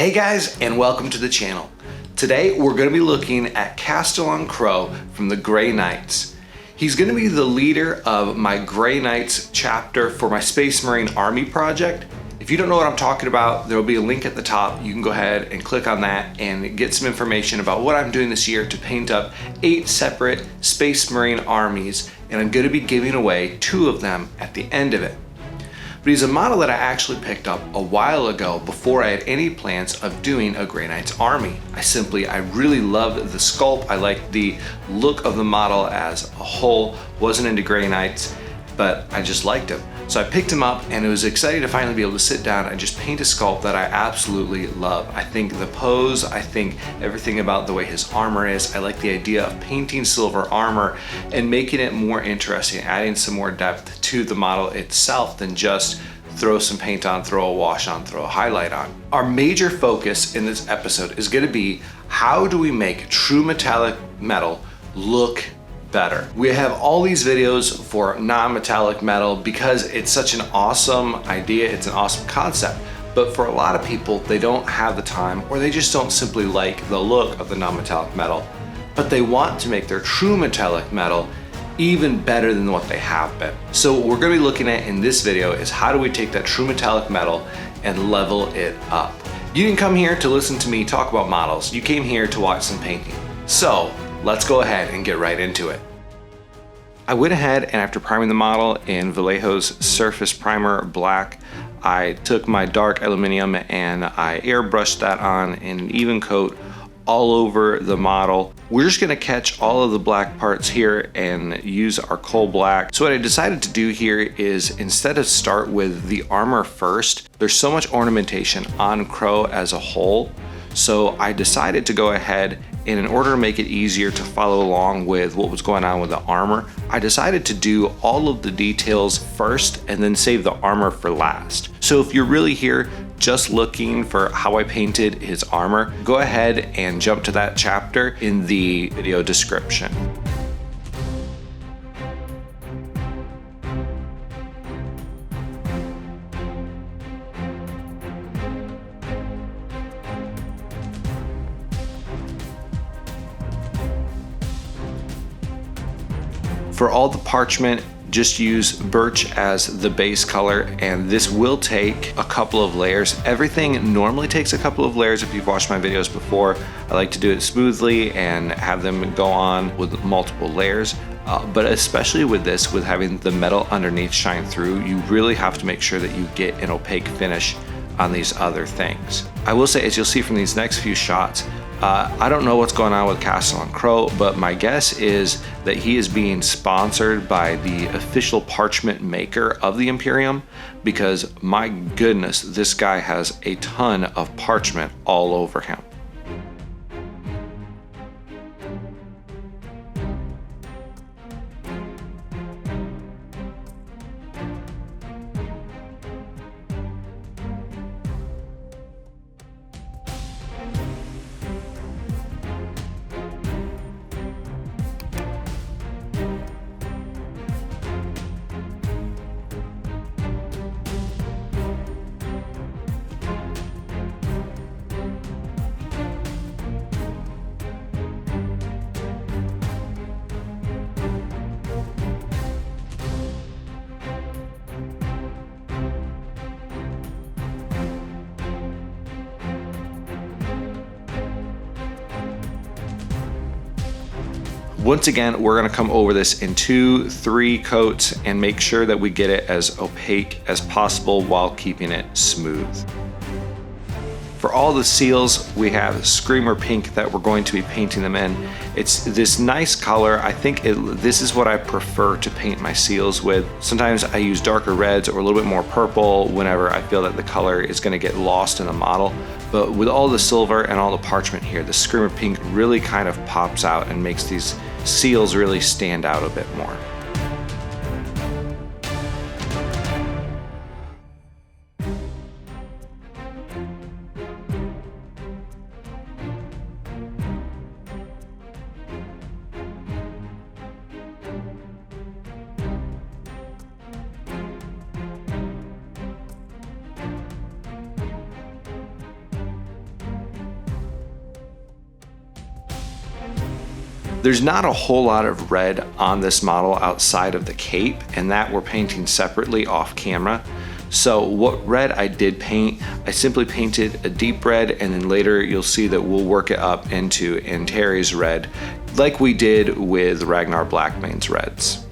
Hey guys, and welcome to the channel. Today we're going to be looking at Castellan Crowe from the Grey Knights. He's going to be the leader of my Grey Knights chapter for my Space Marine Army project. If you don't know what I'm talking about, there will be a link at the top. You can go ahead and click on that and get some information about what I'm doing this year to paint up 8 separate Space Marine armies, and I'm going to be giving away 2 of them at the end of it. But he's a model that I actually picked up a while ago before I had any plans of doing a Grey Knights army. I really loved the sculpt. I liked the look of the model as a whole. Wasn't into Grey Knights, but I just liked him. So I picked him up, and it was exciting to finally be able to sit down and just paint a sculpt that I absolutely love. I think the pose, I think everything about the way his armor is. I like the idea of painting silver armor and making it more interesting, adding some more depth to the model itself than just throw some paint on, throw a wash on, throw a highlight on. Our major focus in this episode is going to be how do we make true metallic metal look better. We have all these videos for non-metallic metal because it's such an awesome idea, it's an awesome concept, but for a lot of people they don't have the time, or they just don't simply like the look of the non-metallic metal, but they want to make their true metallic metal even better than what they have been. So what we're going to be looking at in this video is how do we take that true metallic metal and level it up. You didn't come here to listen to me talk about models, you came here to watch some painting. So let's go ahead and get right into it. I went ahead and after priming the model in Vallejo's Surface Primer Black, I took my dark aluminium and I airbrushed that on in an even coat all over the model. We're just gonna catch all of the black parts here and use our coal black. So what I decided to do here is instead of start with the armor first, there's so much ornamentation on Crowe as a whole. So I decided to go ahead and in order to make it easier to follow along with what was going on with the armor, I decided to do all of the details first and then save the armor for last. So if you're really here just looking for how I painted his armor, go ahead and jump to that chapter in the video description. For all the parchment, just use birch as the base color, and this will take a couple of layers. Everything normally takes a couple of layers if you've watched my videos before. I like to do it smoothly and have them go on with multiple layers. But especially with this, with having the metal underneath shine through, you really have to make sure that you get an opaque finish on these other things. I will say, as you'll see from these next few shots, I don't know what's going on with Castellan Crowe, but my guess is that he is being sponsored by the official parchment maker of the Imperium, because my goodness, this guy has a ton of parchment all over him. Once again, we're gonna come over this in 2-3 coats and make sure that we get it as opaque as possible while keeping it smooth. For all the seals, we have Screamer Pink that we're going to be painting them in. It's this nice color. I think this is what I prefer to paint my seals with. Sometimes I use darker reds or a little bit more purple whenever I feel that the color is gonna get lost in the model. But with all the silver and all the parchment here, the Screamer Pink really kind of pops out and makes these seals really stand out a bit more. There's not a whole lot of red on this model outside of the cape, and that we're painting separately off camera. So what red I did paint, I simply painted a deep red, and then later you'll see that we'll work it up into Antwy's red, like we did with Ragnar Blackmane's reds.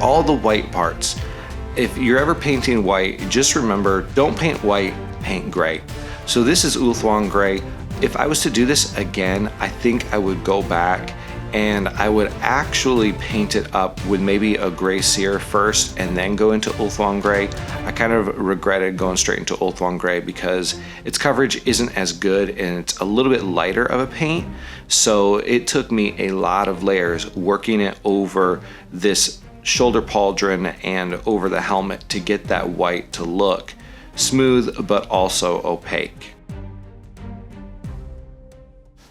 All the white parts. If you're ever painting white, just remember, don't paint white, paint gray. So this is Ulthuan gray. If I was to do this again, I think I would go back and I would actually paint it up with maybe a gray sear first and then go into Ulthuan gray. I kind of regretted going straight into Ulthuan gray because its coverage isn't as good and it's a little bit lighter of a paint. So it took me a lot of layers working it over this shoulder pauldron and over the helmet to get that white to look smooth but also opaque.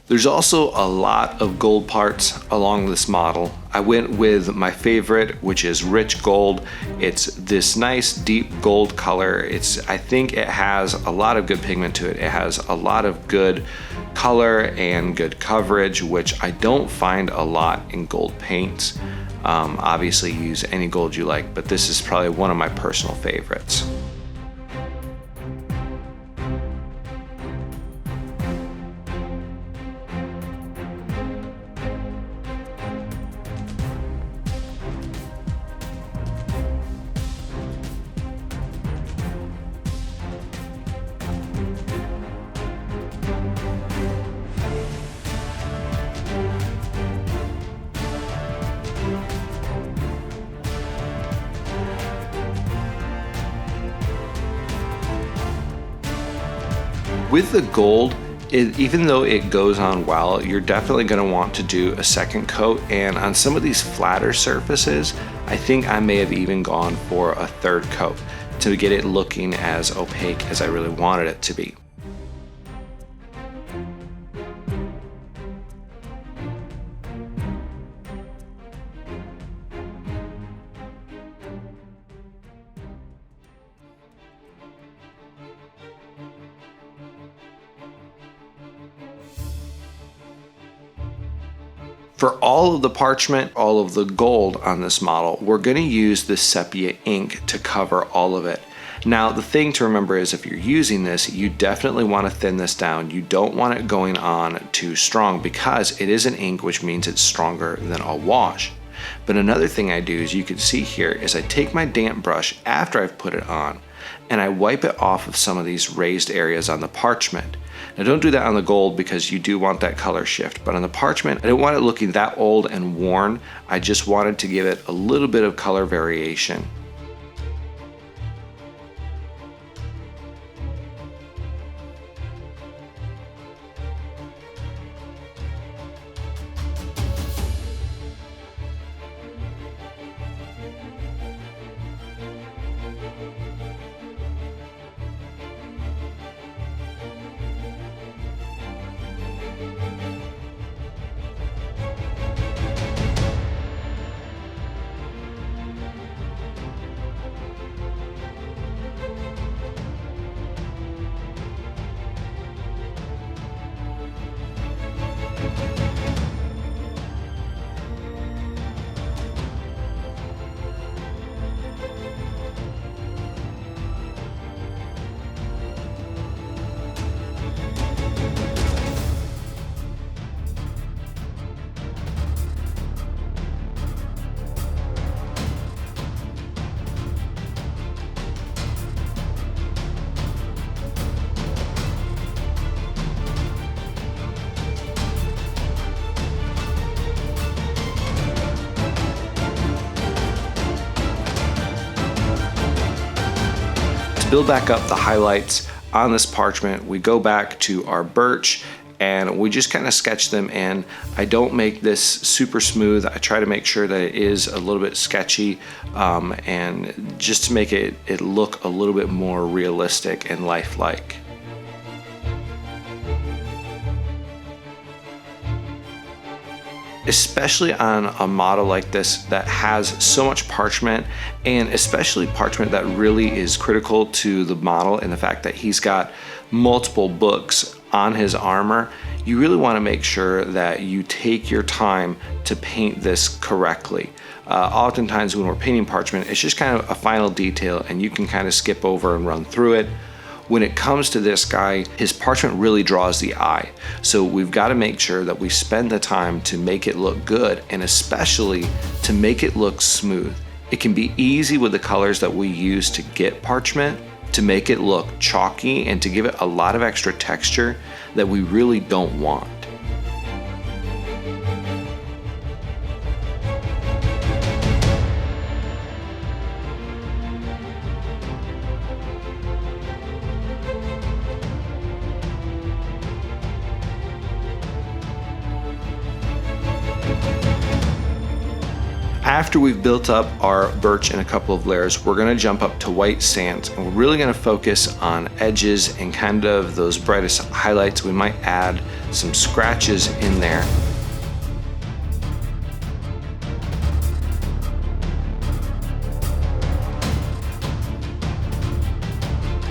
There's also a lot of gold parts along this model. I went with my favorite, which is rich gold. It's this nice deep gold color. I think it has a lot of good pigment to it. It has a lot of good color and good coverage, which I don't find a lot in gold paints. Obviously use any gold you like, but this is probably one of my personal favorites. With the gold, even though it goes on well, you're definitely going to want to do a second coat, and on some of these flatter surfaces, I think I may have even gone for a third coat to get it looking as opaque as I really wanted it to be. For all of the parchment, all of the gold on this model, we're going to use the Sepia Ink to cover all of it. Now, the thing to remember is if you're using this, you definitely want to thin this down. You don't want it going on too strong because it is an ink, which means it's stronger than a wash. But another thing I do, as you can see here, is I take my damp brush after I've put it on and I wipe it off of some of these raised areas on the parchment. Now don't do that on the gold because you do want that color shift, but on the parchment, I don't want it looking that old and worn. I just wanted to give it a little bit of color variation. To build back up the highlights on this parchment, we go back to our birch and we just kind of sketch them in. I don't make this super smooth. I try to make sure that it is a little bit sketchy, and just to make it look a little bit more realistic and lifelike. Especially on a model like this that has so much parchment, and especially parchment that really is critical to the model in the fact that he's got multiple books on his armor, you really want to make sure that you take your time to paint this correctly. Oftentimes when we're painting parchment, it's just kind of a final detail and you can kind of skip over and run through it. When it comes to this guy, his parchment really draws the eye. So we've got to make sure that we spend the time to make it look good, and especially to make it look smooth. It can be easy with the colors that we use to get parchment to make it look chalky and to give it a lot of extra texture that we really don't want. After we've built up our birch in a couple of layers, we're going to jump up to white sands, and we're really going to focus on edges and kind of those brightest highlights. We might add some scratches in there.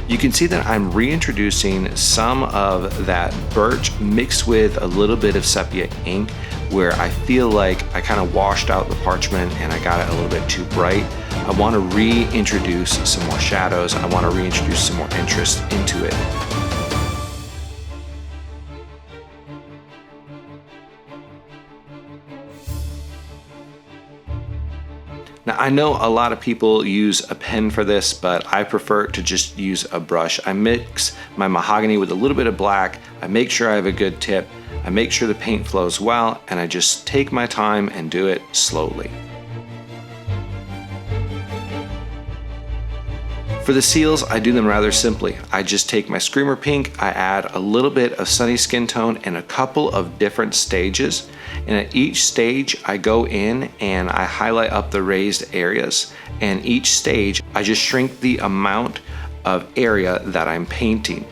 You can see that I'm reintroducing some of that birch mixed with a little bit of Sepia Ink, where I feel like I kind of washed out the parchment and I got it a little bit too bright. I want to reintroduce some more shadows. I want to reintroduce some more interest into it. Now I know a lot of people use a pen for this, but I prefer to just use a brush. I mix my mahogany with a little bit of black. I make sure I have a good tip. I make sure the paint flows well, and I just take my time and do it slowly. For the seals, I do them rather simply. I just take my Screamer Pink, I add a little bit of Sunny Skin Tone and a couple of different stages. And at each stage, I go in and I highlight up the raised areas. And each stage, I just shrink the amount of area that I'm painting.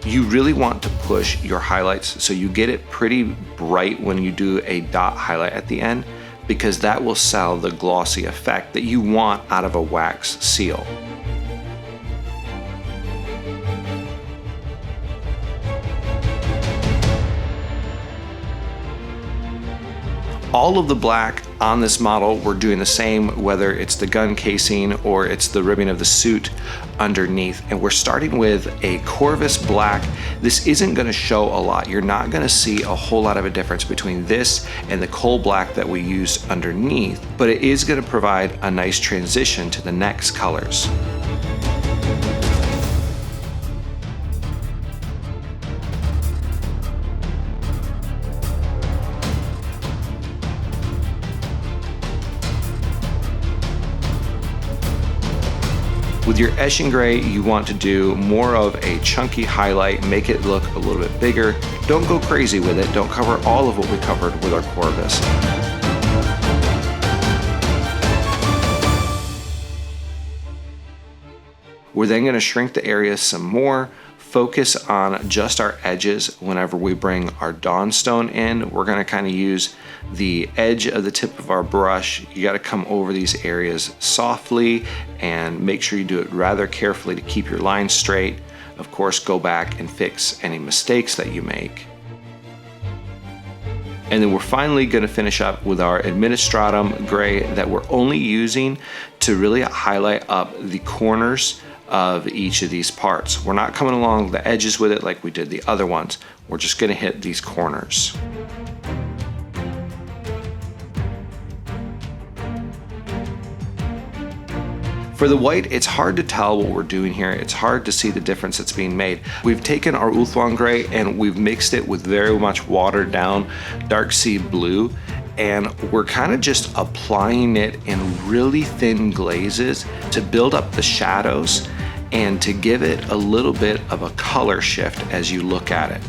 You really want to push your highlights so you get it pretty bright when you do a dot highlight at the end, because that will sell the glossy effect that you want out of a wax seal. All of the black on this model, we're doing the same, whether it's the gun casing or it's the ribbing of the suit underneath. And we're starting with a Corvus black. This isn't going to show a lot. You're not going to see a whole lot of a difference between this and the coal black that we use underneath, but it is going to provide a nice transition to the next colors. With your Eshin gray, you want to do more of a chunky highlight, make it look a little bit bigger. Don't go crazy with it. Don't cover all of what we covered with our Corvus. We're then going to shrink the area some more, focus on just our edges. Whenever we bring our Dawnstone in, we're going to kind of use the edge of the tip of our brush. You got to come over these areas softly and make sure you do it rather carefully to keep your lines straight. Of course, go back and fix any mistakes that you make. And then we're finally going to finish up with our Administratum gray that we're only using to really highlight up the corners of each of these parts. We're not coming along the edges with it like we did the other ones. We're just going to hit these corners. For the white, it's hard to tell what we're doing here. It's hard to see the difference that's being made. We've taken our Ulthuan gray and we've mixed it with very much watered down dark sea blue. and we're kind of just applying it in really thin glazes to build up the shadows and to give it a little bit of a color shift as you look at it.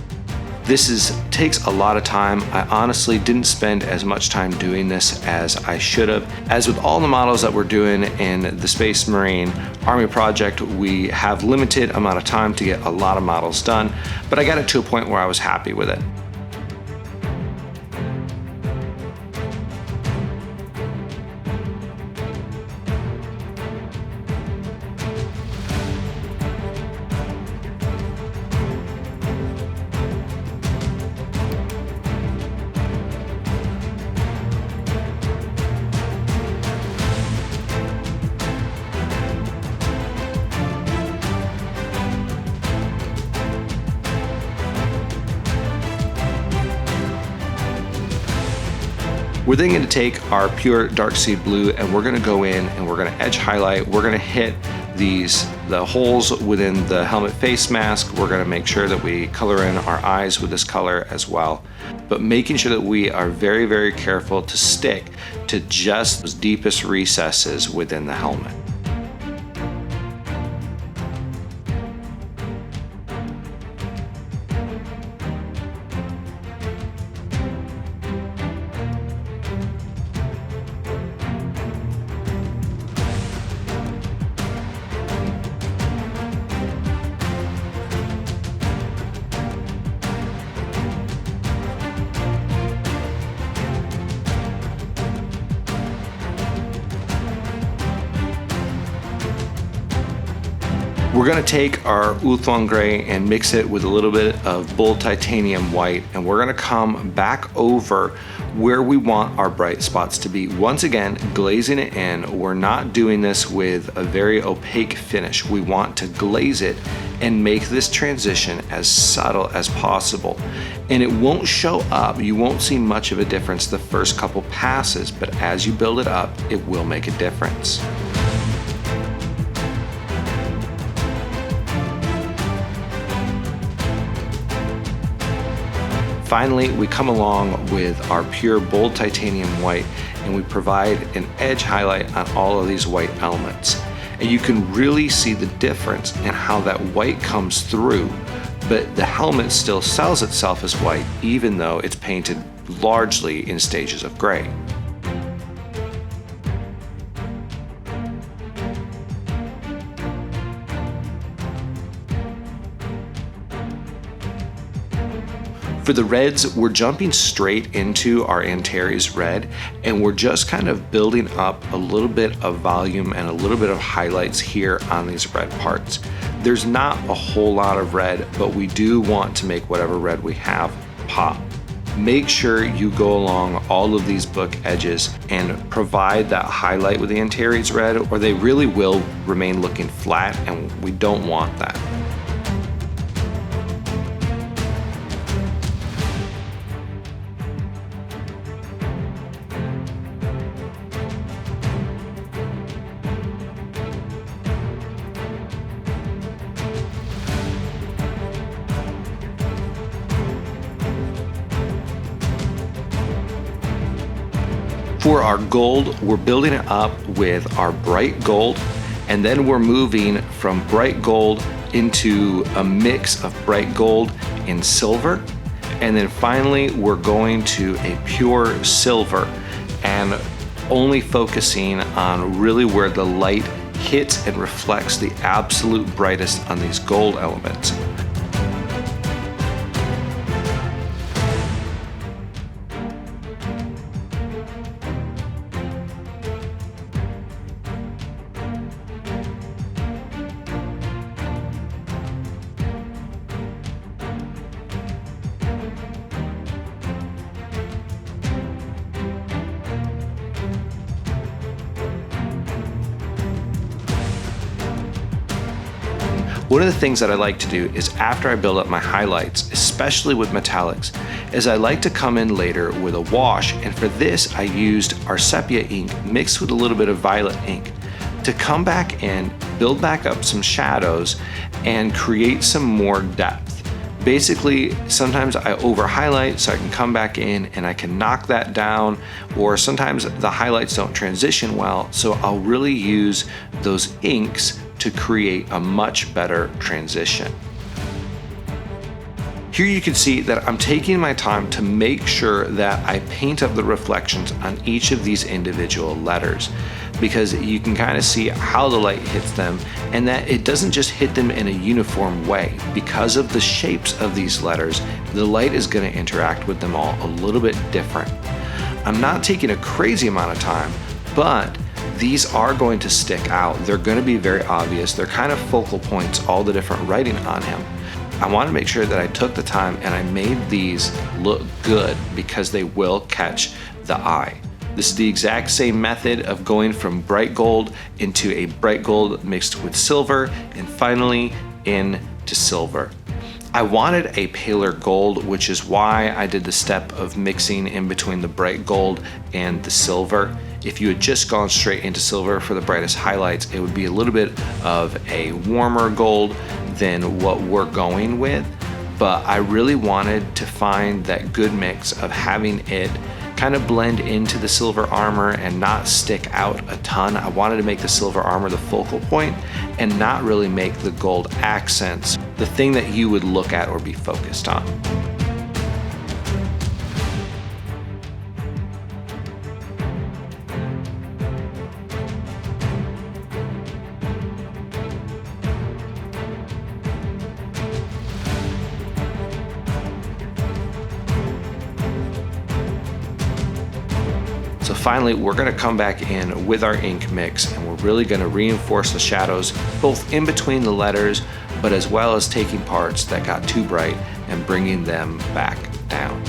This takes a lot of time. I honestly didn't spend as much time doing this as I should have. As with all the models that we're doing in the Space Marine Army project, we have limited amount of time to get a lot of models done, but I got it to a point where I was happy with it. We're then going to take our pure dark sea blue and we're going to go in and we're going to edge highlight. We're going to hit the holes within the helmet face mask. We're going to make sure that we color in our eyes with this color as well, but making sure that we are very, very careful to stick to just those deepest recesses within the helmet. We're going to take our Ulthuan gray and mix it with a little bit of bold titanium white, and we're going to come back over where we want our bright spots to be. Once again, glazing it in. We're not doing this with a very opaque finish. We want to glaze it and make this transition as subtle as possible. And it won't show up. You won't see much of a difference the first couple passes, but as you build it up, it will make a difference. Finally, we come along with our pure bold titanium white and we provide an edge highlight on all of these white elements. And you can really see the difference in how that white comes through, but the helmet still sells itself as white even though it's painted largely in stages of gray. For the reds, we're jumping straight into our Antares red, and we're just kind of building up a little bit of volume and a little bit of highlights here on these red parts. There's not a whole lot of red, but we do want to make whatever red we have pop. Make sure you go along all of these book edges and provide that highlight with the Antares red, or they really will remain looking flat, and we don't want that. For our gold, we're building it up with our bright gold, and then we're moving from bright gold into a mix of bright gold and silver, and then finally we're going to a pure silver and only focusing on really where the light hits and reflects the absolute brightest on these gold elements. One of the things that I like to do is after I build up my highlights, especially with metallics, is I like to come in later with a wash, and for this I used our Sepia ink mixed with a little bit of violet ink to come back in, build back up some shadows, and create some more depth. Basically, sometimes I over highlight so I can come back in and I can knock that down, or sometimes the highlights don't transition well, so I'll really use those inks to create a much better transition. Here you can see that I'm taking my time to make sure that I paint up the reflections on each of these individual letters, because you can kind of see how the light hits them and that it doesn't just hit them in a uniform way. Because of the shapes of these letters, the light is going to interact with them all a little bit different. I'm not taking a crazy amount of time, but these are going to stick out. They're going to be very obvious. They're kind of focal points, all the different writing on him. I want to make sure that I took the time and I made these look good because they will catch the eye. This is the exact same method of going from bright gold into a bright gold mixed with silver and finally into silver. I wanted a paler gold, which is why I did the step of mixing in between the bright gold and the silver. If you had just gone straight into silver for the brightest highlights, it would be a little bit of a warmer gold than what we're going with, but I really wanted to find that good mix of having it kind of blend into the silver armor and not stick out a ton. I wanted to make the silver armor the focal point and not really make the gold accents the thing that you would look at or be focused on. So finally, we're going to come back in with our ink mix and we're really going to reinforce the shadows both in between the letters, but as well as taking parts that got too bright and bringing them back down.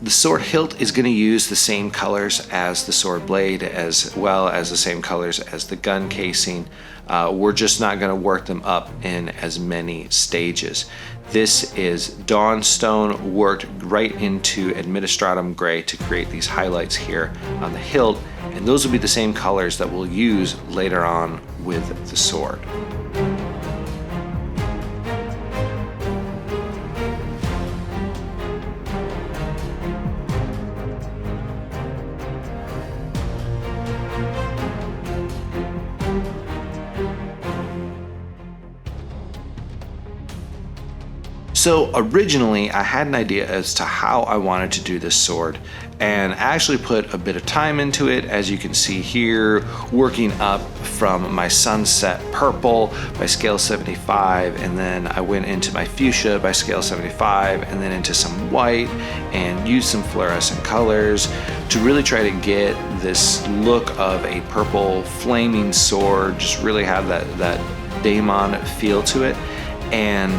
The sword hilt is going to use the same colors as the sword blade, as well as the same colors as the gun casing. We're just not going to work them up in as many stages. This is Dawnstone worked right into Administratum gray to create these highlights here on the hilt, and those will be the same colors that we'll use later on with the sword. So originally I had an idea as to how I wanted to do this sword, and I actually put a bit of time into it, as you can see here, working up from my sunset purple by scale 75, and then I went into my fuchsia by scale 75, and then into some white, and used some fluorescent colors to really try to get this look of a purple flaming sword, just really have that daemon feel to it. And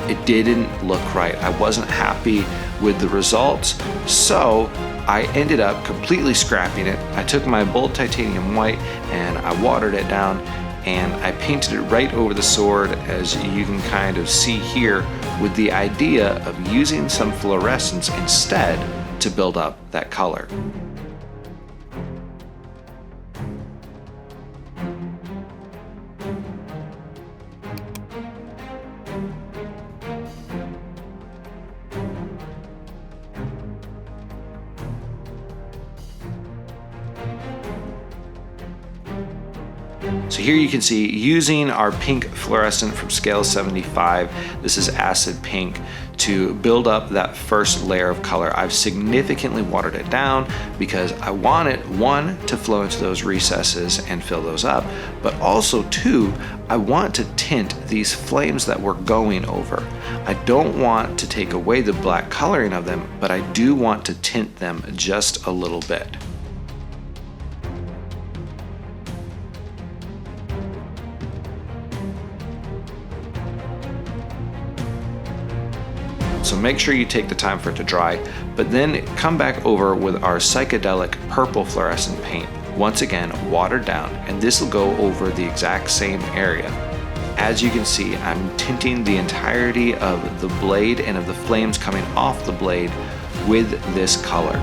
it didn't look right. I wasn't happy with the results, so I ended up completely scrapping it. I took my bold titanium white and I watered it down and I painted it right over the sword, as you can kind of see here, with the idea of using some fluorescence instead to build up that color. So here you can see, using our pink fluorescent from scale 75, this is acid pink, to build up that first layer of color. I've significantly watered it down because I want it, one, to flow into those recesses and fill those up, but also two, I want to tint these flames that we're going over. I don't want to take away the black coloring of them, but I do want to tint them just a little bit. So make sure you take the time for it to dry, but then come back over with our psychedelic purple fluorescent paint once again watered down, and this will go over the exact same area. As you can see, I'm tinting the entirety of the blade and of the flames coming off the blade with this color.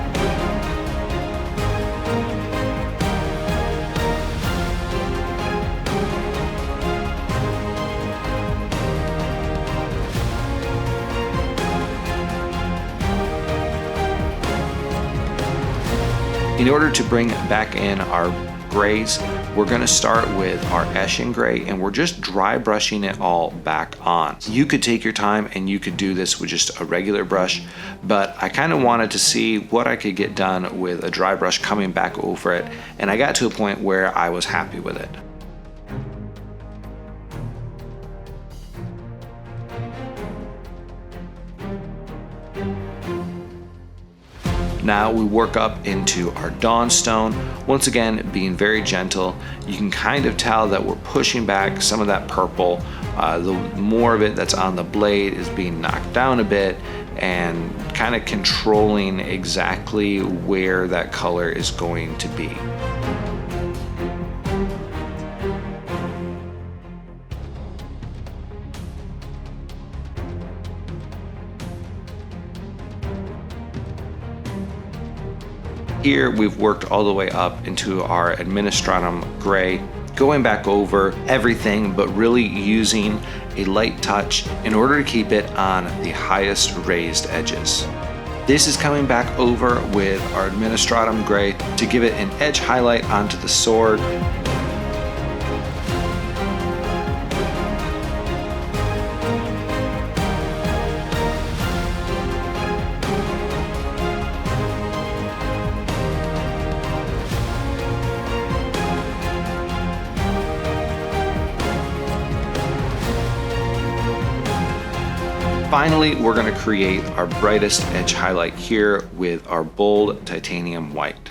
In order to bring back in our grays, we're going to start with our Eshin gray, and we're just dry brushing it all back on. You could take your time and you could do this with just a regular brush, but I kind of wanted to see what I could get done with a dry brush coming back over it, and I got to a point where I was happy with it. Now we work up into our Dawnstone, once again being very gentle. You can kind of tell that we're pushing back some of that purple. The more of it that's on the blade is being knocked down a bit, and kind of controlling exactly where that color is going to be. Here we've worked all the way up into our Administratum gray, going back over everything but really using a light touch in order to keep it on the highest raised edges. This is coming back over with our Administratum gray to give it an edge highlight onto the sword. Finally, we're going to create our brightest edge highlight here with our bold titanium white.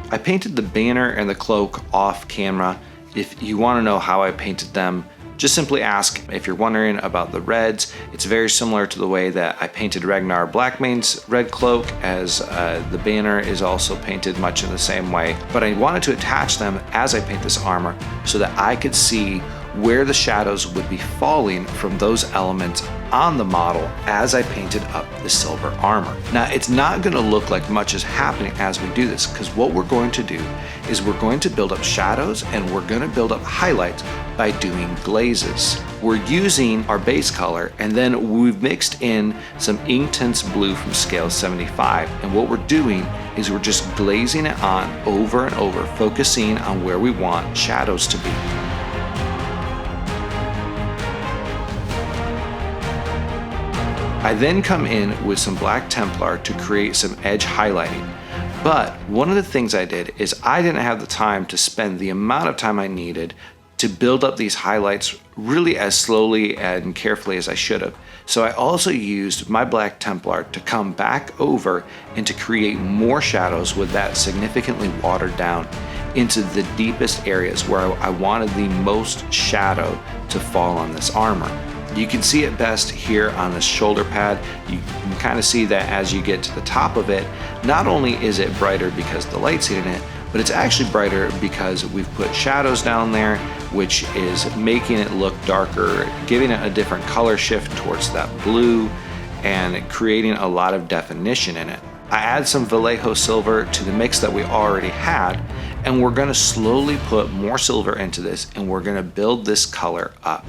I painted the banner and the cloak off camera. If you want to know how I painted them, just simply ask. If you're wondering about the reds, it's very similar to the way that I painted Ragnar Blackmane's red cloak, as the banner is also painted much in the same way. But I wanted to attach them as I paint this armor so that I could see where the shadows would be falling from those elements on the model as I painted up the silver armor. Now, it's not going to look like much is happening as we do this, because what we're going to do is we're going to build up shadows and we're going to build up highlights by doing glazes. We're using our base color, and then we've mixed in some Inktense blue from scale 75, and what we're doing is we're just glazing it on over and over, focusing on where we want shadows to be. I then come in with some black Templar to create some edge highlighting. But one of the things I did is I didn't have the time to spend the amount of time I needed to build up these highlights really as slowly and carefully as I should have. So I also used my black Templar to come back over and to create more shadows with that significantly watered down into the deepest areas where I wanted the most shadow to fall on this armor. You can see it best here on the shoulder pad. You can kind of see that as you get to the top of it, not only is it brighter because the light's hitting it, but it's actually brighter because we've put shadows down there, which is making it look darker, giving it a different color shift towards that blue, and creating a lot of definition in it. I add some Vallejo silver to the mix that we already had, and we're going to slowly put more silver into this, and we're going to build this color up.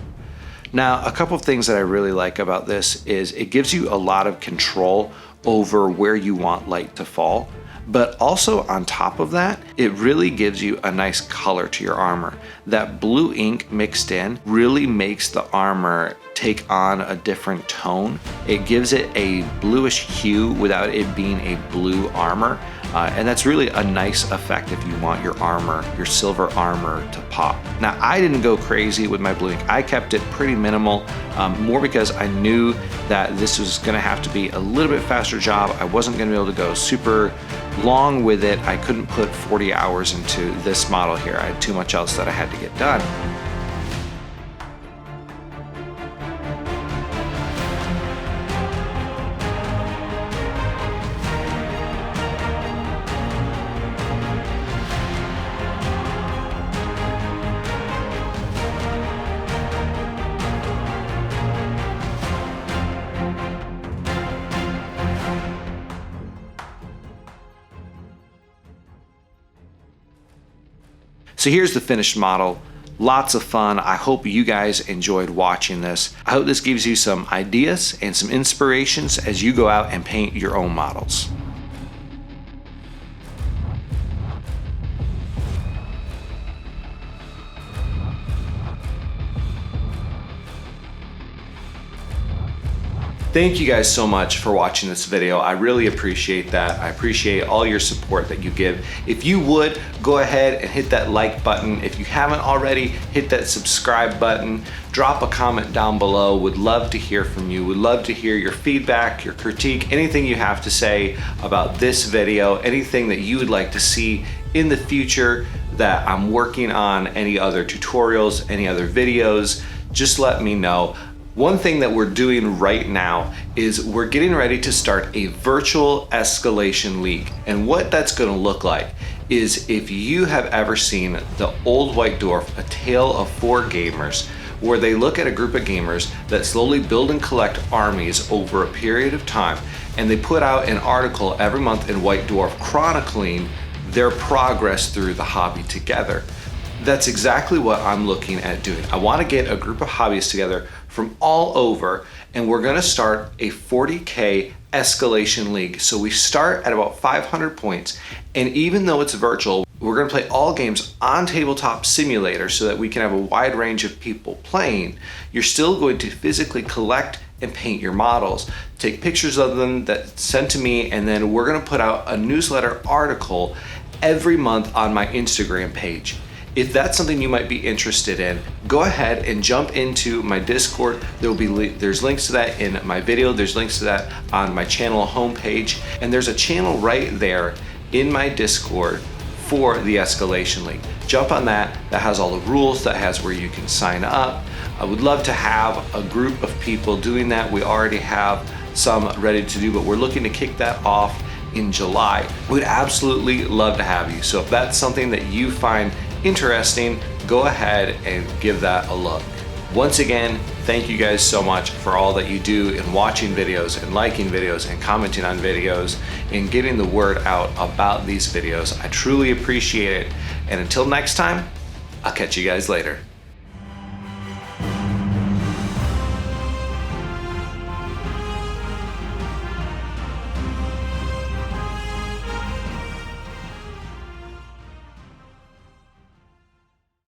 Now, a couple of things that I really like about this is it gives you a lot of control over where you want light to fall, but also on top of that, it really gives you a nice color to your armor. That blue ink mixed in really makes the armor take on a different tone. It gives it a bluish hue without it being a blue armor. And that's really a nice effect if you want your armor, your silver armor to pop. Now, I didn't go crazy with my blue ink. I kept it pretty minimal, more because I knew that this was gonna have to be a little bit faster job. I wasn't gonna be able to go super long with it. I couldn't put 40 hours into this model here. I had too much else that I had to get done. So here's the finished model. Lots of fun. I hope you guys enjoyed watching this. I hope this gives you some ideas and some inspirations as you go out and paint your own models. Thank you guys so much for watching this video. I really appreciate that. I appreciate all your support that you give. If you would, go ahead and hit that like button. If you haven't already, hit that subscribe button. Drop a comment down below. Would love to hear from you. Would love to hear your feedback, your critique, anything you have to say about this video, anything that you would like to see in the future that I'm working on, any other tutorials, any other videos, just let me know. One thing that we're doing right now is we're getting ready to start a virtual escalation league. And what that's gonna look like is, if you have ever seen the Old White Dwarf, A Tale of Four Gamers, where they look at a group of gamers that slowly build and collect armies over a period of time, and they put out an article every month in White Dwarf chronicling their progress through the hobby together. That's exactly what I'm looking at doing. I want to get a group of hobbyists together from all over, and we're going to start a 40K escalation league. So we start at about 500 points, and even though it's virtual, we're going to play all games on Tabletop Simulator so that we can have a wide range of people playing. You're still going to physically collect and paint your models, take pictures of them that sent to me, and then we're going to put out a newsletter article every month on my Instagram page. If that's something you might be interested in, go ahead and jump into my Discord. There's links to that in my video. There's links to that on my channel homepage. And there's a channel right there in my Discord for the Escalation League. Jump on that. That has all the rules. That has where you can sign up. I would love to have a group of people doing that. We already have some ready to do, but we're looking to kick that off in July. We'd absolutely love to have you. So if that's something that you find interesting, go ahead and give that a look. Once again, thank you guys so much for all that you do in watching videos and liking videos and commenting on videos and getting the word out about these videos. I truly appreciate it. And until next time, I'll catch you guys later.